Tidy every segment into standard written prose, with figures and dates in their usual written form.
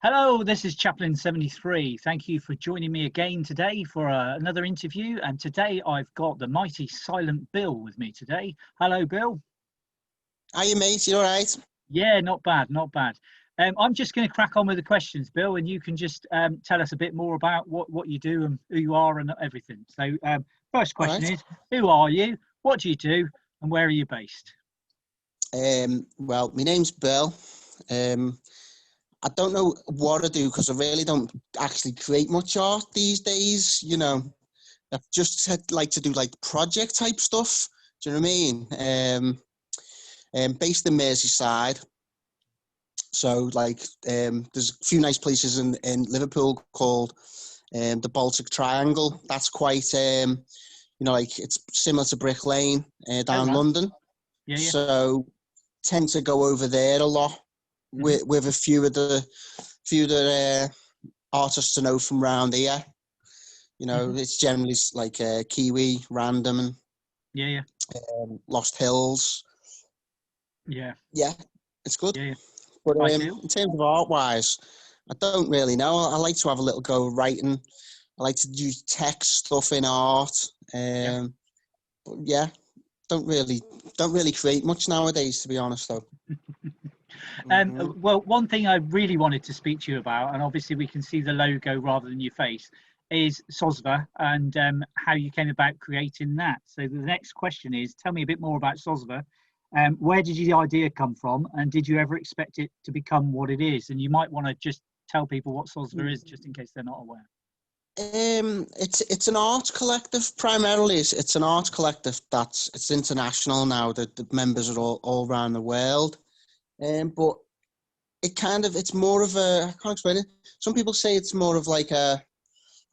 Hello, this is Chaplain73. Thank you for joining me again today for another interview. And today I've got the mighty Silent Bill with me today. Hello, Bill. How you, mate? You all right? Yeah, not bad, not bad. I'm just going to crack on with the questions, Bill, and you can just tell us a bit more about what you do and who you are and everything. So first All question right. is, who are you, what do you do, and where are you based? Well, my name's Bill. I don't know what I do because I really don't actually create much art these days. I've just like to do like project type stuff. Do you know what I mean? Based in Merseyside. So there's a few nice places in Liverpool called the Baltic Triangle. That's quite, it's similar to Brick Lane Oh, down right. London. Yeah. So tend to go over there a lot with a few of the artists I know from around here. It's generally like Kiwi, Random, and Yeah. Lost Hills. Yeah. Yeah, it's good. Yeah. But Ideal. in terms of art-wise, I don't really know. I like to have a little go writing. I like to do text stuff in art. Yeah. But yeah, don't really create much nowadays, to be honest, though. Well, one thing I really wanted to speak to you about, and obviously we can see the logo rather than your face, is SOSVA and how you came about creating that. So the next question is, tell me a bit more about SOSVA. Where did the idea come from, and did you ever expect it to become what it is? And you might want to just tell people what SOSVA is, just in case they're not aware. It's an art collective primarily. It's an art collective it's international now. The members are all around the world. But it's more of I can't explain it. Some people say it's more of like a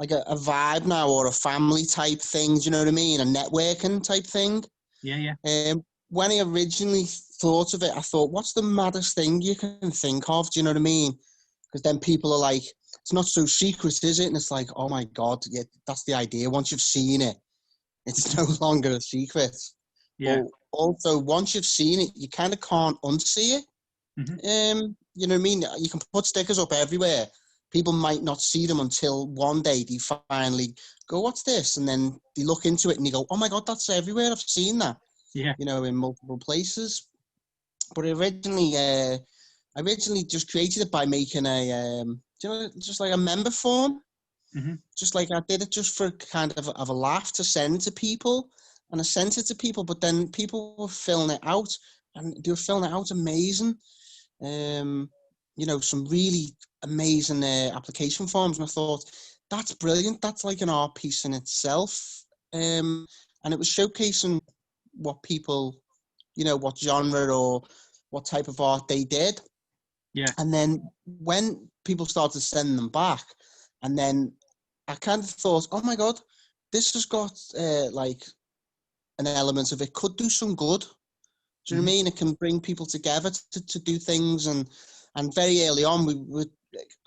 vibe now, or a family type thing. Do you know what I mean? A networking type thing. Yeah. When I originally thought of it, I thought, what's the maddest thing you can think of? Do you know what I mean? Because then people are like, it's not so secret, is it? And it's like, oh my God, yeah, that's the idea. Once you've seen it, it's no longer a secret. Yeah. But also, once you've seen it, you kind of can't unsee it. You know what I mean? You can put stickers up everywhere. People might not see them until one day they finally go, what's this? And then they look into it and you go, oh my God, that's everywhere. I've seen that. Yeah. In multiple places. But I originally just created it by making just like a member form. Just like I did it just for kind of a laugh to send to people. And I sent it to people, but then people were filling it out, and they were filling it out amazing. Some really amazing application forms. And I thought, that's brilliant. That's like an art piece in itself. And it was showcasing what people, what genre or what type of art they did. Yeah. And then when people started sending them back, and then I kind of thought, oh my God, this has got like an element of it could do some good. Do you know what I mean? It can bring people together to do things. And very early on, we were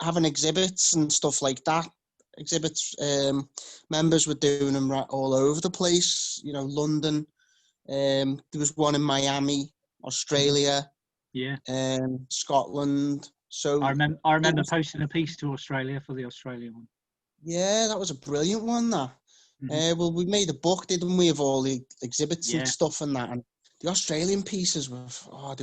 having exhibits and stuff like that. Exhibits, members were doing them all over the place, London. There was one in Miami, Australia, Scotland. So I remember posting a piece to Australia for the Australian one. Yeah, that was a brilliant one. That. Well, we made a book, didn't we, of all the exhibits and stuff and that. And the Australian pieces were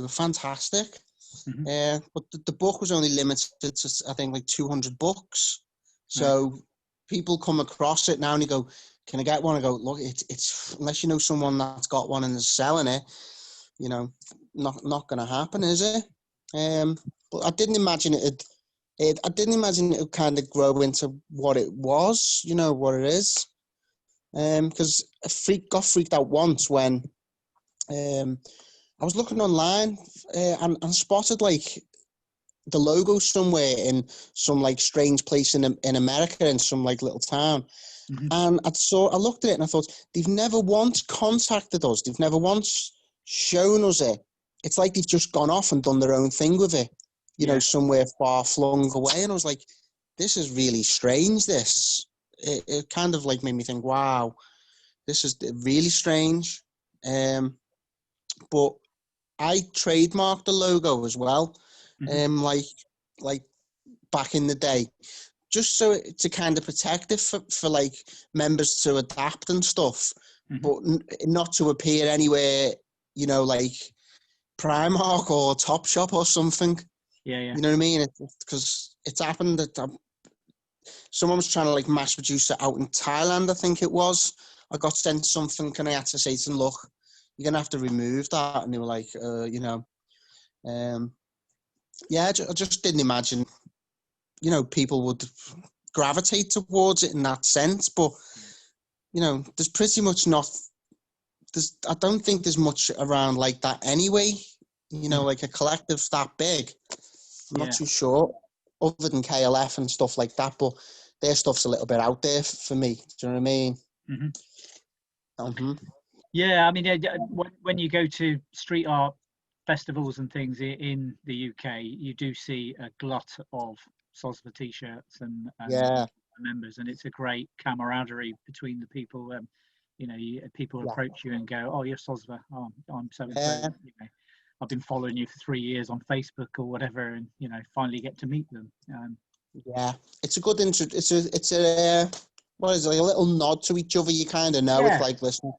fantastic. But the book was only limited to, I think, like 200 books. So people come across it now and you go, can I get one? I go, look, it's unless you know someone that's got one and is selling it, not going to happen, is it? But I didn't imagine I didn't imagine it would kind of grow into what it was, what it is. Because I got freaked out once when I was looking online and spotted like the logo somewhere in some like strange place in America, in some like little town. And I looked at it and I thought, they've never once contacted us. They've never once shown us it. It's like they've just gone off and done their own thing with it, somewhere far flung away. And I was like, this is really strange, this. It kind of like made me think, wow, this is really strange. But I trademarked the logo as well. Like back in the day, just so to kind of protect it for like members to adapt and stuff, but not to appear anywhere, you know, like Primark or Topshop or something. Yeah, yeah. You know what I mean? Because it's happened that someone was trying to like mass produce it out in Thailand, I think it was. I got sent something, and I had to say to them, look, you're going to have to remove that. And they were like, you know, yeah, I just didn't imagine, you know, people would gravitate towards it in that sense. But, you know, there's pretty much I don't think there's much around like that anyway. You know, like a collective that big. I'm not too sure, other than KLF and stuff like that, but their stuff's a little bit out there for me. Do you know what I mean? Yeah, I mean, when you go to street art festivals and things in the UK, you do see a glut of SOSVA t-shirts and members, and it's a great camaraderie between the people. You know, people approach you and go, "Oh, you're SOSVA. Oh, I'm so and so." You know, I've been following you for 3 years on Facebook or whatever, and you know, finally get to meet them. Yeah, it's a good intro. It's a what is it, like a little nod to each other. You kind of know. It's like, listen.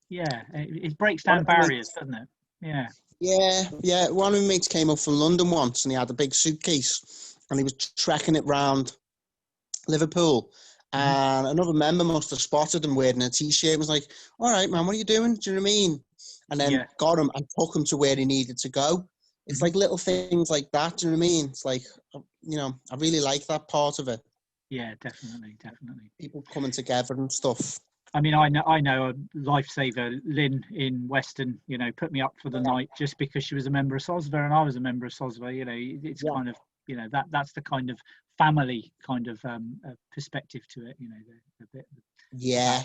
Yeah, it breaks down barriers, doesn't it? Yeah. Yeah. One of my mates came up from London once, and he had a big suitcase, and he was trekking it round Liverpool. And another member must have spotted him wearing a t-shirt and was like, all right, man, what are you doing? Do you know what I mean? And then got him and took him to where he needed to go. It's like little things like that. Do you know what I mean? It's like, you know, I really like that part of it. Yeah, definitely. People coming together and stuff. I mean, I know a lifesaver, Lynn in Weston, you know, put me up for the night just because she was a member of SOSVA and I was a member of SOSVA. You know, it's kind of, you know, that's the kind of family kind of perspective to it. You know, the bit. Yeah.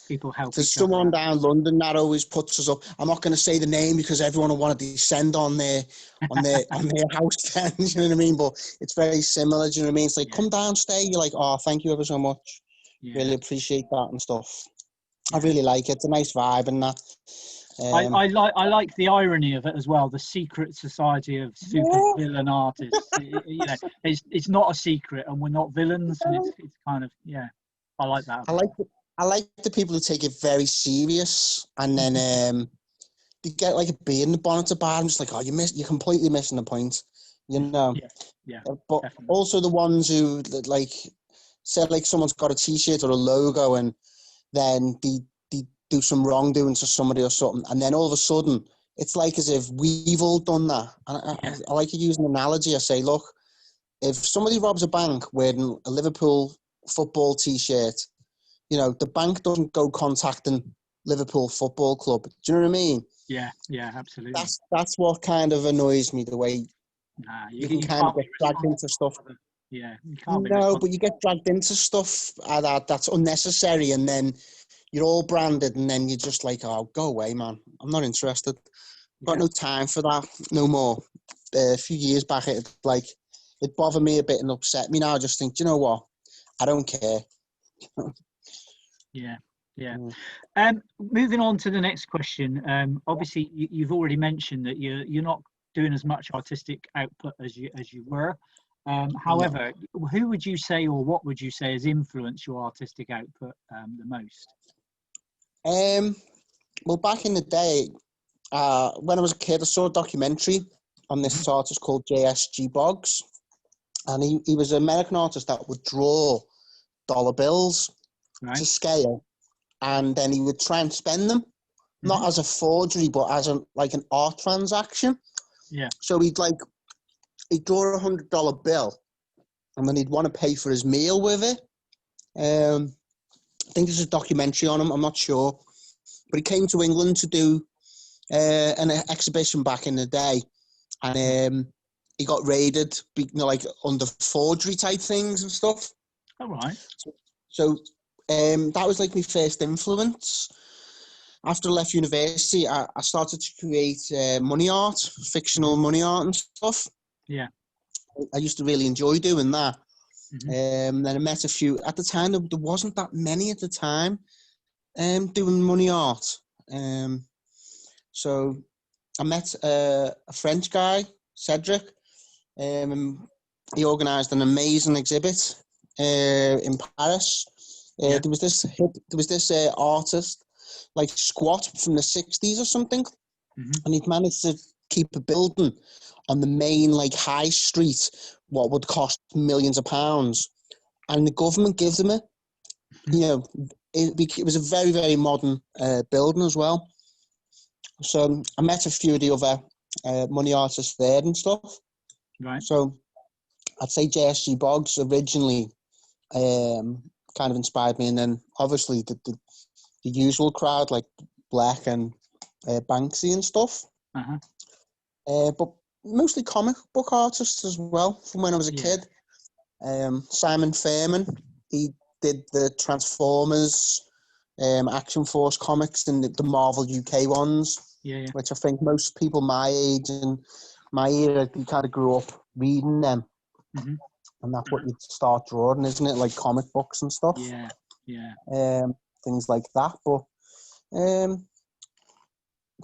People help. There's someone down London that always puts us up. I'm not going to say the name because everyone will want to descend on their house then. You know what I mean? But it's very similar. Do you know what I mean? It's like, come down, stay. You're like, oh, thank you ever so much. Really appreciate that and stuff. I really like it. It's a nice vibe and that. I like the irony of it as well. The secret society of super villain artists. You know, it's not a secret, and we're not villains, and it's kind of I like that. I like the people who take it very serious, and then they get like a bee in the bonnet about. I'm just like, oh, you're completely missing the point, you know. Yeah. But definitely. Also the ones who like say like someone's got a T-shirt or a logo, and then they do some wrongdoing to somebody or something, and then all of a sudden it's like as if we've all done that. And I like to use an analogy. I say, look, if somebody robs a bank wearing a Liverpool football T-shirt, you know, the bank doesn't go contacting Liverpool Football Club. Do you know what I mean? Yeah, absolutely. That's what kind of annoys me, the way you can kind of get dragged into stuff. Yeah, you can't be. No, but you get dragged into stuff that's unnecessary, and then you're all branded, and then you're just like, oh, go away, man. I'm not interested. Got no time for that no more. A few years back, it bothered me a bit and upset me. Now I just think, do you know what? I don't care. Yeah. Moving on to the next question. Obviously, you've already mentioned that you're not doing as much artistic output as you were. However, who would you say, or what would you say, has influenced your artistic output the most? Well, back in the day, when I was a kid, I saw a documentary on this artist called J.S.G. Boggs, and he was an American artist that would draw dollar bills to scale, and then he would try and spend them, not as a forgery, but as an art transaction. Yeah. So he'd draw $100 bill, and then he'd want to pay for his meal with it. I think there's a documentary on him. I'm not sure, but he came to England to do an exhibition back in the day, and he got raided, you know, like under forgery type things and stuff. All right. So that was like my first influence. After I left university, I started to create money art, fictional money art and stuff. Yeah. I used to really enjoy doing that. Then I met a few. At the time, there wasn't that many at the time doing money art. So I met a French guy, Cedric, and he organised an amazing exhibit in Paris. There was this artist, like squat from the 60s or something, and he'd managed to keep a building on the main like high street, what would cost millions of pounds, and the government gives him it. You know, it was a very, very modern building as well. So I met a few of the other money artists there and stuff. Right. So I'd say JSG Boggs originally kind of inspired me, and then obviously the usual crowd like Black and Banksy and stuff. But mostly comic book artists as well from when I was a kid. Simon Fairman, he did the Transformers, Action Force comics and the Marvel UK ones, which I think most people my age and my era, you kind of grew up reading them. And that's what you'd start drawing, isn't it? Like comic books and stuff. Things like that. But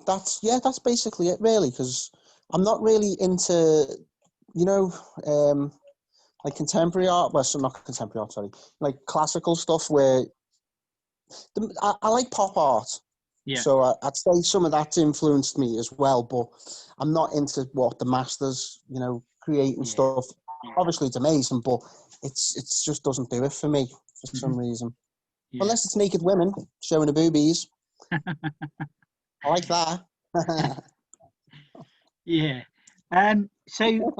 that's basically it, really, because I'm not really into, like contemporary art. Well, so not contemporary art, sorry. Like classical stuff where I like pop art. So I'd say some of that's influenced me as well, but I'm not into what the masters, create and stuff. Obviously, it's amazing, but it's just doesn't do it for me for some reason. Unless it's naked women showing the boobies. I like that. So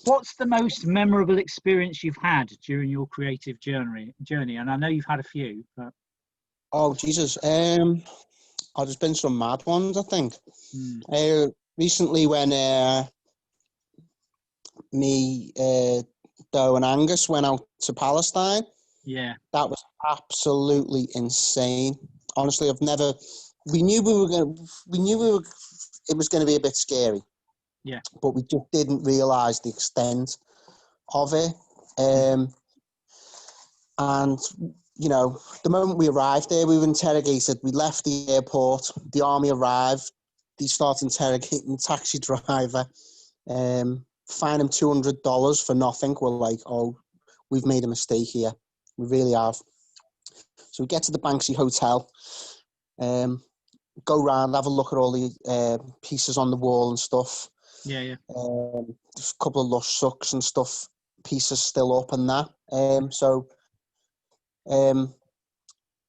what's the most memorable experience you've had during your creative journey? And I know you've had a few, but... Oh, Jesus. There's been some mad ones, I think. Recently, when Doe and Angus went out to Palestine, that was absolutely insane. Honestly, we knew it was going to be a bit scary. But we just didn't realise the extent of it. And, the moment we arrived there, we were interrogated. We left the airport. The army arrived. They started interrogating the taxi driver. Fine him $200 for nothing. We're like, oh, we've made a mistake here. We really have. So we get to the Banksy Hotel. Go round, have a look at all the pieces on the wall and stuff. There's a couple of lush socks and stuff, pieces still up and that.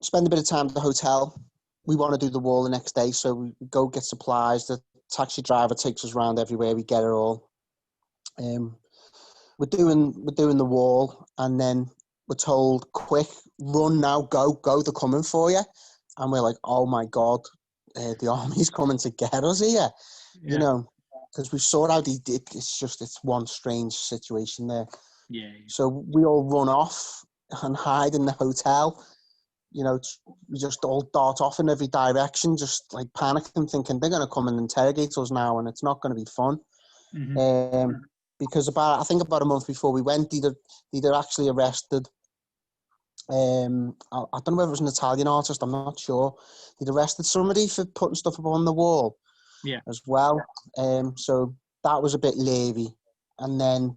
Spend a bit of time at the hotel. We want to do the wall the next day, so we go get supplies. The taxi driver takes us around everywhere. We get it all. We're doing the wall, and then we're told, quick, run now, go, they're coming for you. And we're like, oh my God, the army's coming to get us here, because we saw how they did. It's one strange situation there. So we all run off and hide in the hotel. We just all dart off in every direction, just like panicking, thinking they're going to come and interrogate us now, and it's not going to be fun. Because I think about a month before we went, they'd actually arrested. I don't know whether it was an Italian artist. I'm not sure. They'd arrested somebody for putting stuff up on the wall. As well. So that was a bit leery. And then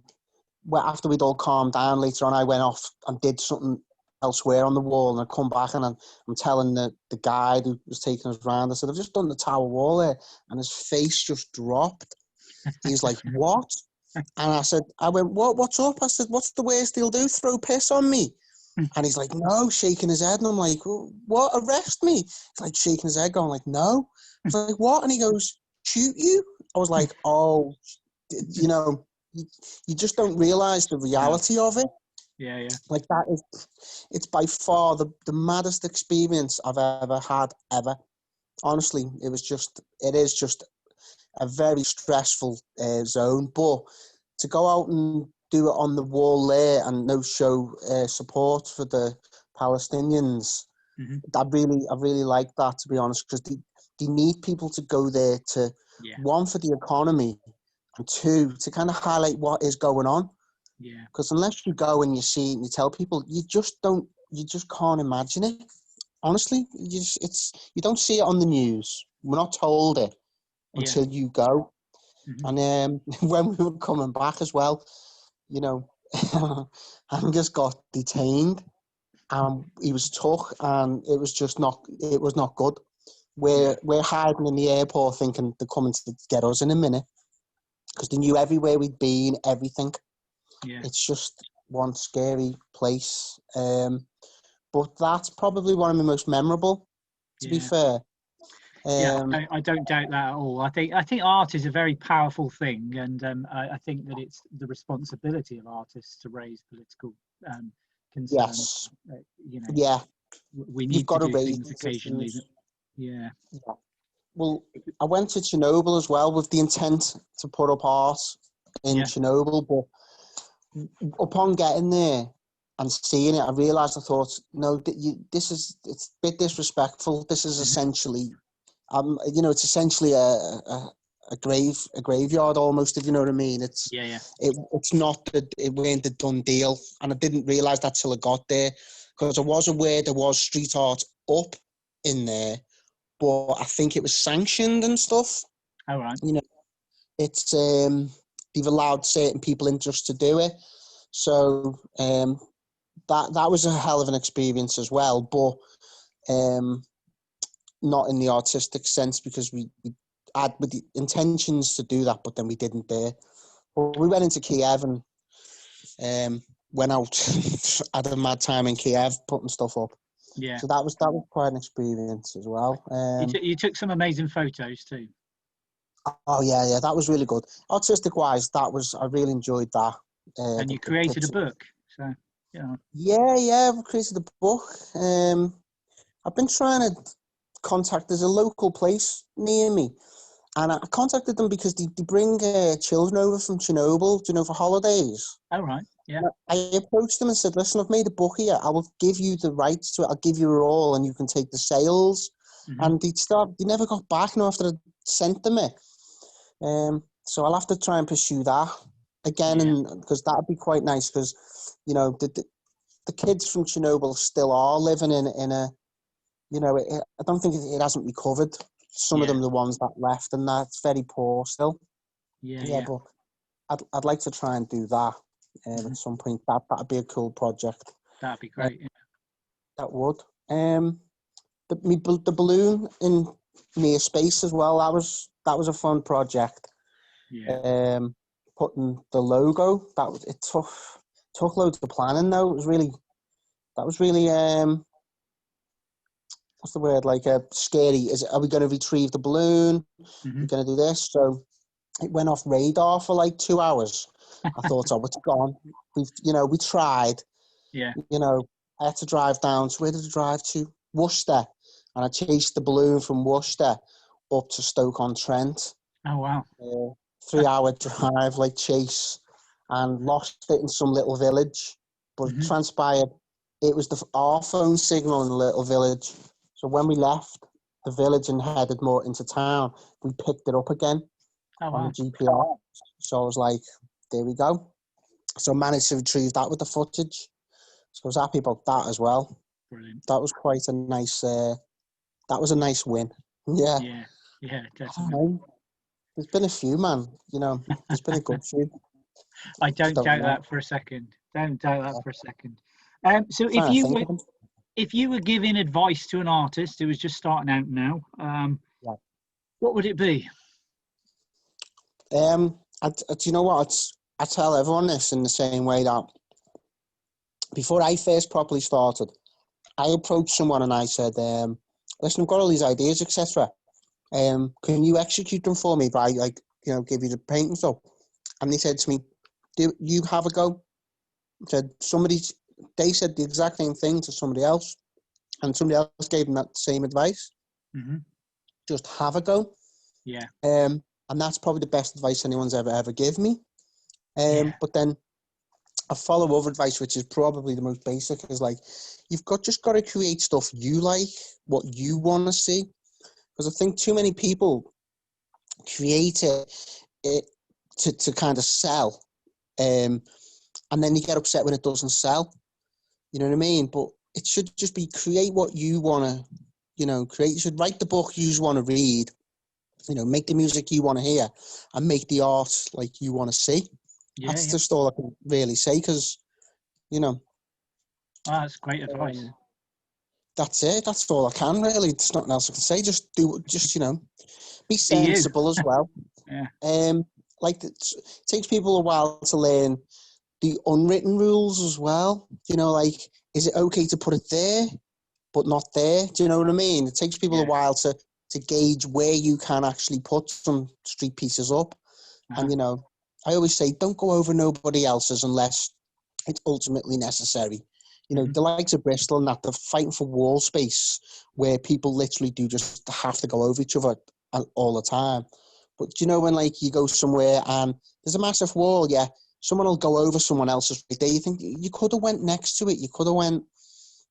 after we'd all calmed down later on, I went off and did something elsewhere on the wall, and I come back and I'm telling the guide who was taking us around, I said, I've just done the tower wall there, and his face just dropped. He's like, what? And I went, what's up? I said, what's the worst he'll do? Throw piss on me? And he's like, no, shaking his head. And I'm like, what? Arrest me? He's like shaking his head, going like, no. I was like, what? And he goes, shoot you? I was like, oh, you just don't realise the reality of it. Like it's by far the maddest experience I've ever had, ever. Honestly, it is just a very stressful zone. But to go out and do it on the wall there and no show support for the Palestinians, I really like that, to be honest, because they need people to go there to, one, for the economy, and two, to kind of highlight what is going on. Because unless you go and you see it and you tell people, you just can't imagine it. Honestly, you don't see it on the news. We're not told it until you go. And when we were coming back as well, you know, Angus got detained and he was took, and it was not good. We're hiding in the airport thinking they're coming to get us in a minute, because they knew everywhere we'd been, everything. Yeah. It's just one scary place. But that's probably one of my most memorable, to be fair. I don't doubt that at all. I think art is a very powerful thing, and I think that it's the responsibility of artists to raise political concerns. Yes. You know, Yeah. we You've need to got to do raise things these occasionally. issues. Yeah. Well, I went to Chernobyl as well with the intent to put up art in Chernobyl, but upon getting there and seeing it, I realised, I thought, no, it's a bit disrespectful. This is essentially, it's essentially a graveyard almost, if you know what I mean. It's not that it weren't a done deal, and I didn't realise that till I got there, because I was aware there was street art up in there, but I think it was sanctioned and stuff. All right. You know, it's they've allowed certain people in just to do it. So that was a hell of an experience as well, but not in the artistic sense, because we had with the intentions to do that, but then we didn't dare. But we went into Kiev and went out had a mad time in Kiev putting stuff up. Yeah. So that was quite an experience as well. You took some amazing photos too. Oh yeah, that was really good. Artistic wise, I really enjoyed that. And you created a book, so yeah, I've created a book. I've been trying to contact. There's a local place near me, and I contacted them because they bring children over from Chernobyl, for holidays. Oh right, yeah. I approached them and said, "Listen, I've made a book here. I will give you the rights to it. I'll give you it all, and you can take the sales." Mm-hmm. And they never got back now after I sent them it. So I'll have to try and pursue that again, and because that'd be quite nice, because the kids from Chernobyl still are living in a, I don't think it hasn't recovered. Some of them, the ones that left, and that's very poor still. Yeah. But I'd like to try and do that at some point. That'd be a cool project. That'd be great. That would. The balloon in near space as well. That was a fun project. Yeah. Putting the logo, it took loads of planning though. That was really what's the word, like scary. Are we going to retrieve the balloon? Mm-hmm. We're going to do this. So it went off radar for like 2 hours. I thought, oh, it's gone. We tried. Yeah. I had to drive down. So where did I drive to? Worcester. And I chased the balloon from Worcester up to Stoke-on-Trent. Oh, wow. 3-hour drive, like chase, and lost it in some little village. But it transpired it was our phone signal in the little village. So when we left the village and headed more into town, we picked it up again on the GPS. So I was like, there we go. So I managed to retrieve that with the footage. So I was happy about that as well. Brilliant. That was quite a nice, that was a nice win. Yeah. Yeah, definitely. There's been a few, man. There's been a good few. I don't doubt that for a second. Don't doubt that for a second. So if you were giving advice to an artist who was just starting out now, what would it be? Do you know what? I tell everyone this in the same way that before I first properly started, I approached someone and I said, listen, I've got all these ideas, etc. Can you execute them for me by, give you the paint and stuff? And they said to me, do you have a go? They said the exact same thing to somebody else, and somebody else gave them that same advice. Mm-hmm. Just have a go. Yeah. And that's probably the best advice anyone's ever given me. But then I follow other advice, which is probably the most basic, is like, you've just got to create stuff you like, what you want to see. Because I think too many people create it to kind of sell. And then you get upset when it doesn't sell. You know what I mean? But it should just be create what you want to, create. You should write the book you want to read, make the music you want to hear, and make the art like you want to see. Yeah, That's yeah. just all I can really say, because, you know, Oh, that's great advice. that's it. That's all I can really. There's nothing else I can say. Just you know, be Be you. sensible as well. Yeah. Like it takes people a while to learn the unwritten rules as well. You know, like, is it okay to put it there but not there? Do you know what I mean? It takes people a Yeah. while to gauge where you can actually put some street pieces up. And, you know, I always say, don't go over nobody else's unless it's ultimately necessary. You know, the likes of Bristol and that, they're fighting for wall space where people literally do just have to go over each other all the time. But you know, when like you go somewhere and there's a massive wall, yeah, someone will go over someone else's right there. You think you could have went next to it. You could have went,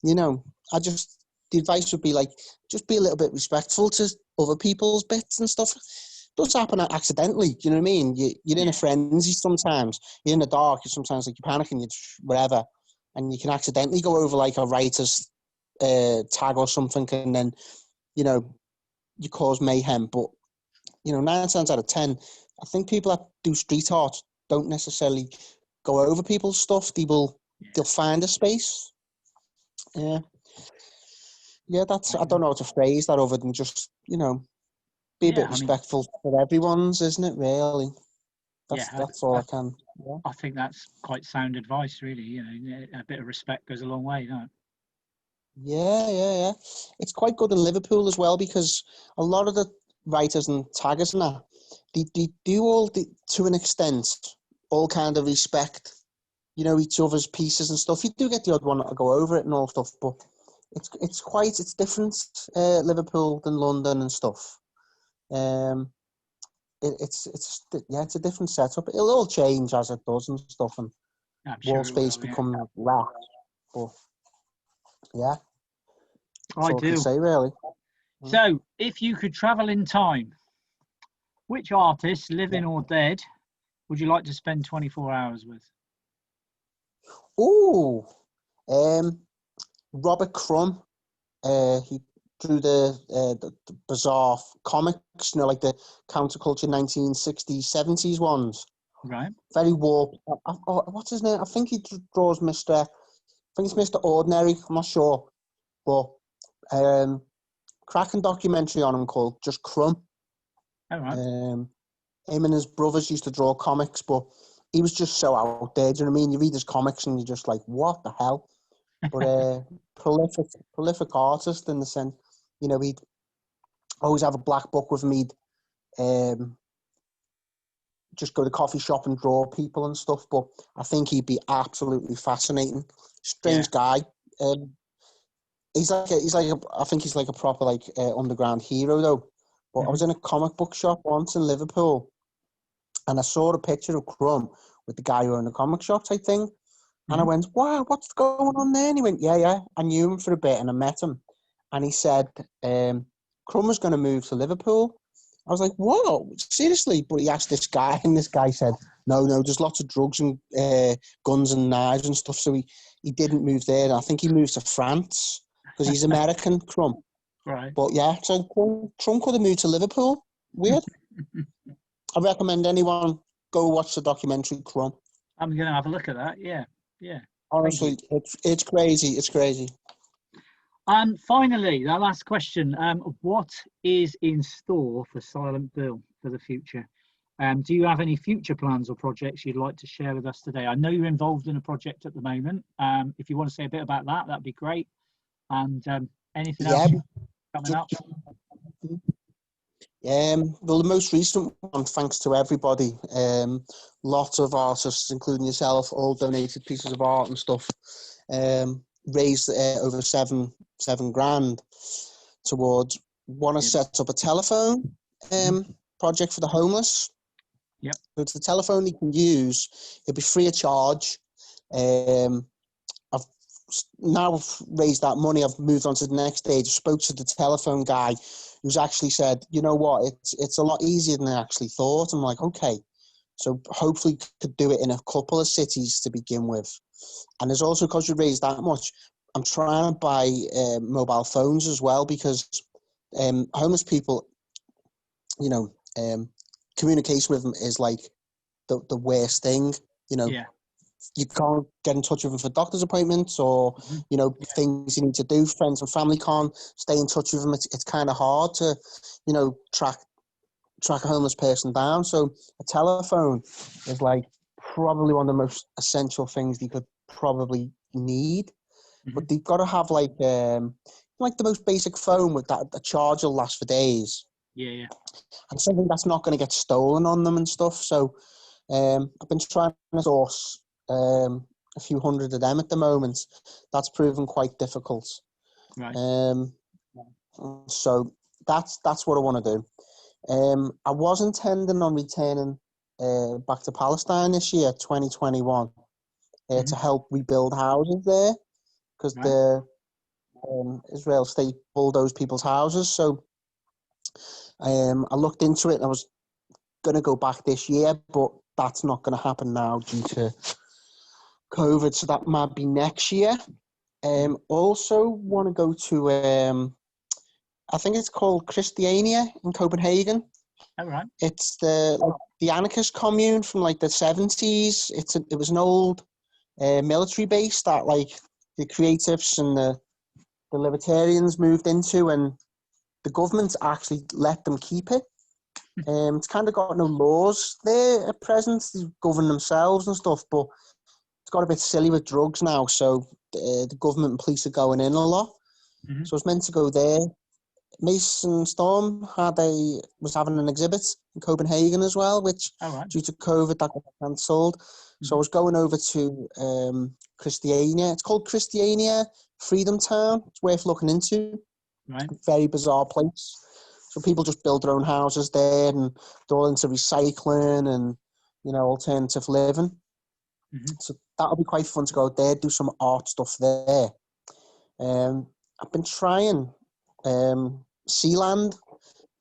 you know, the advice would be like, just be a little bit respectful to other people's bits and stuff. It does happen accidentally. Do you know what I mean? You're in a frenzy sometimes. You're in the dark. You sometimes like you're panicking, you whatever, and you can accidentally go over like a writer's tag or something, and then, you know, you cause mayhem. But, you know, 9 times out of 10, I think people that do street art don't necessarily go over people's stuff. They'll find a space. Yeah. Yeah, I don't know how to phrase that other than just, you know, be a bit I mean, respectful for everyone's, isn't it, really? yeah, That's all I can. Yeah. I think that's quite sound advice, really. You know, a bit of respect goes a long way, don't it? Yeah. It's quite good in Liverpool as well, because a lot of the writers and taggers and that, they do to an extent, all kind of respect, you know, each other's pieces and stuff. You do get the odd one to go over it and all stuff, but it's different, Liverpool than London and stuff. Um, it's a different setup. It'll all change as it does and stuff, and I'm wall sure it space will. Yeah, become less. But yeah, that's I all I can do. say really. So, if you could travel in time, which artist, living or dead, would you like to spend 24 hours with? Ooh, um, Robert Crumb. He drew the bizarre comics, you know, like the counterculture 1960s, 70s ones. Right. Very warped. What's his name? I think he draws Mr. I think it's Mr. Ordinary. I'm not sure, but cracking documentary on him called Just Crumb. All right. Him and his brothers used to draw comics, but he was just so out there. Do you know what I mean? You read his comics and you're just like, what the hell? But prolific artist in the sense, you know, he'd always have a black book with him. He'd just go to the coffee shop and draw people and stuff. But I think he'd be absolutely fascinating. Yeah. Strange guy. I think he's like a proper like underground hero though. But I was in a comic book shop once in Liverpool, and I saw a picture of Crumb with the guy who owned the comic shop type thing. And I went, wow, what's going on there? And he went, yeah. I knew him for a bit and I met him. And he said, Crumb was going to move to Liverpool. I was like, whoa, seriously? But he asked this guy, and this guy said, no, there's lots of drugs and guns and knives and stuff. So he didn't move there. I think he moved to France because he's American, Crumb. Right. But yeah, so Crumb could have moved to Liverpool. Weird. I recommend anyone go watch the documentary Crumb. I'm going to have a look at that. Yeah. Honestly, it's crazy. It's crazy. And finally, that last question: what is in store for Silent Bill for the future? Do you have any future plans or projects you'd like to share with us today? I know you're involved in a project at the moment. If you want to say a bit about that, that'd be great. And anything else coming up? Well, the most recent one, thanks to everybody, lots of artists, including yourself, all donated pieces of art and stuff, raised over seven grand towards want to set up a telephone project for the homeless. Yep. So it's the telephone you can use. It'll be free of charge. I've now raised that money. I've moved on to the next stage. I spoke to the telephone guy who's actually said, you know what, it's a lot easier than I actually thought. I'm like, okay. So hopefully could do it in a couple of cities to begin with. And there's also, because you raised that much, I'm trying to buy mobile phones as well, because homeless people, you know, communication with them is like the worst thing. you know, you can't get in touch with them for doctor's appointments or, you know, things you need to do. Friends and family can't stay in touch with them. It's kind of hard to, you know, track a homeless person down. So a telephone is like probably one of the most essential things you could probably need. But they've got to have like the most basic phone with that the charge will last for days. Yeah. And something that's not going to get stolen on them and stuff. So I've been trying to source a few hundred of them at the moment. That's proven quite difficult. Right. So that's what I want to do. I was intending on returning back to Palestine this year, 2021, to help rebuild houses there, because the Israel state bulldozed people's houses. So I looked into it and I was going to go back this year, but that's not going to happen now due to COVID. So that might be next year. Also want to go to, I think it's called Christiania in Copenhagen. All right. It's the anarchist commune from like the 70s. It was an old military base that like the creatives and the libertarians moved into, and the government actually let them keep it. It's kind of got no laws there at present. They govern themselves and stuff, but it's got a bit silly with drugs now, so the government and police are going in a lot. So I was meant to go there. Mason Storm was having an exhibit in Copenhagen as well, which due to COVID that got cancelled. So I was going over to Christiania. It's called Christiania Freedom Town. It's worth looking into. Right. Very bizarre place. So people just build their own houses there, and they're all into recycling and, you know, alternative living. So that'll be quite fun to go out there, do some art stuff there. I've been trying. Sealand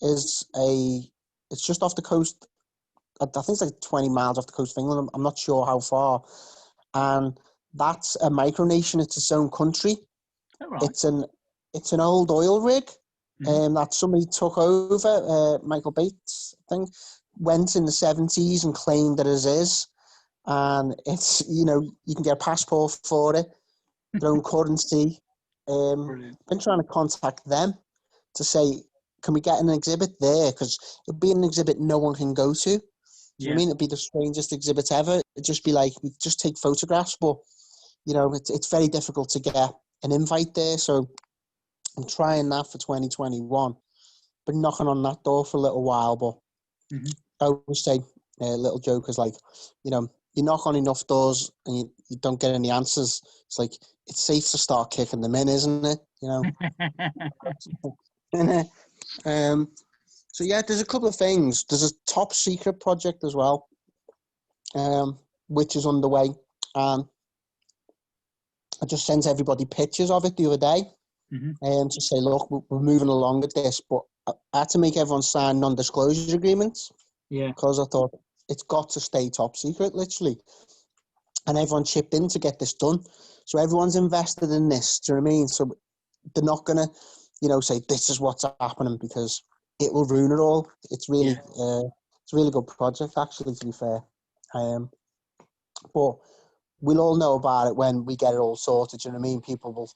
it's just off the coast. I think it's like 20 miles off the coast of England. I'm not sure how far. And that's a micronation. It's its own country. Oh, right. It's an old oil rig that somebody took over. Michael Bates, I think, went in the 70s and claimed that it is. And it's, you know, you can get a passport for it, their own currency. Been trying to contact them to say, can we get an exhibit there? Because it'd be an exhibit no one can go to. Do you know what I mean? It'd be the strangest exhibit ever. It'd just be like, we just take photographs, but, you know, it's very difficult to get an invite there. So I'm trying that for 2021. Been knocking on that door for a little while, but I always say little jokers like, you know, you knock on enough doors and you don't get any answers. It's like, it's safe to start kicking them in, isn't it? You know? So yeah, there's a couple of things. There's a top secret project as well, which is underway. And I just sent everybody pictures of it the other day, to say, look, we're moving along at this, but I had to make everyone sign non-disclosure agreements. Yeah. Because I thought it's got to stay top secret, literally. And everyone chipped in to get this done. So everyone's invested in this, do you know what I mean? So they're not going to, you know, say this is what's happening, because it will ruin it all. It's really, it's a really good project, actually, to be fair. But we'll all know about it when we get it all sorted, do you know what I mean? People will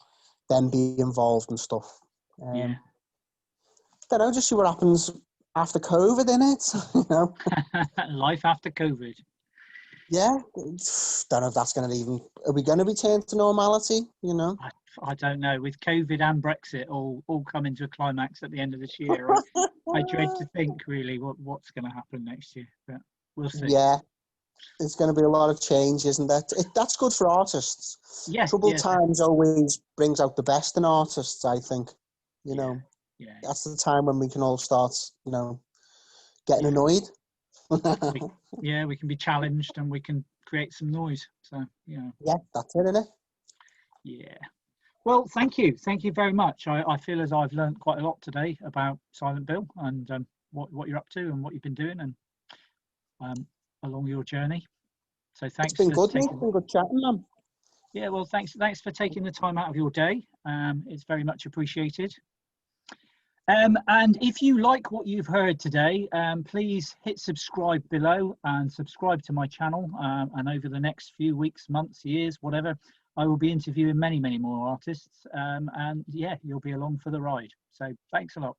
then be involved and stuff. Don't know, just see what happens after COVID, innit? You know? Life after COVID. Yeah, don't know if that's going to even... Are we going to return to normality, you know? I don't know. With COVID and Brexit all coming to a climax at the end of this year, I dread to think, really, what's going to happen next year. But we'll see. Yeah, it's going to be a lot of change, isn't that? That's good for artists. Yeah. Troubled times always brings out the best in artists, I think. You know? Yeah. That's the time when we can all start, you know, getting annoyed. We can be challenged and we can create some noise. So, yeah, that's it, isn't it? Yeah. Well, thank you very much. I feel as I've learned quite a lot today about Silent Bill and what you're up to and what you've been doing and along your journey. So thanks. It's been good, mate. It's been good chatting, man. Yeah, well, thanks for taking the time out of your day. It's very much appreciated. And if you like what you've heard today, please hit subscribe below and subscribe to my channel. And over the next few weeks, months, years, whatever, I will be interviewing many, many more artists. And yeah, you'll be along for the ride. So thanks a lot.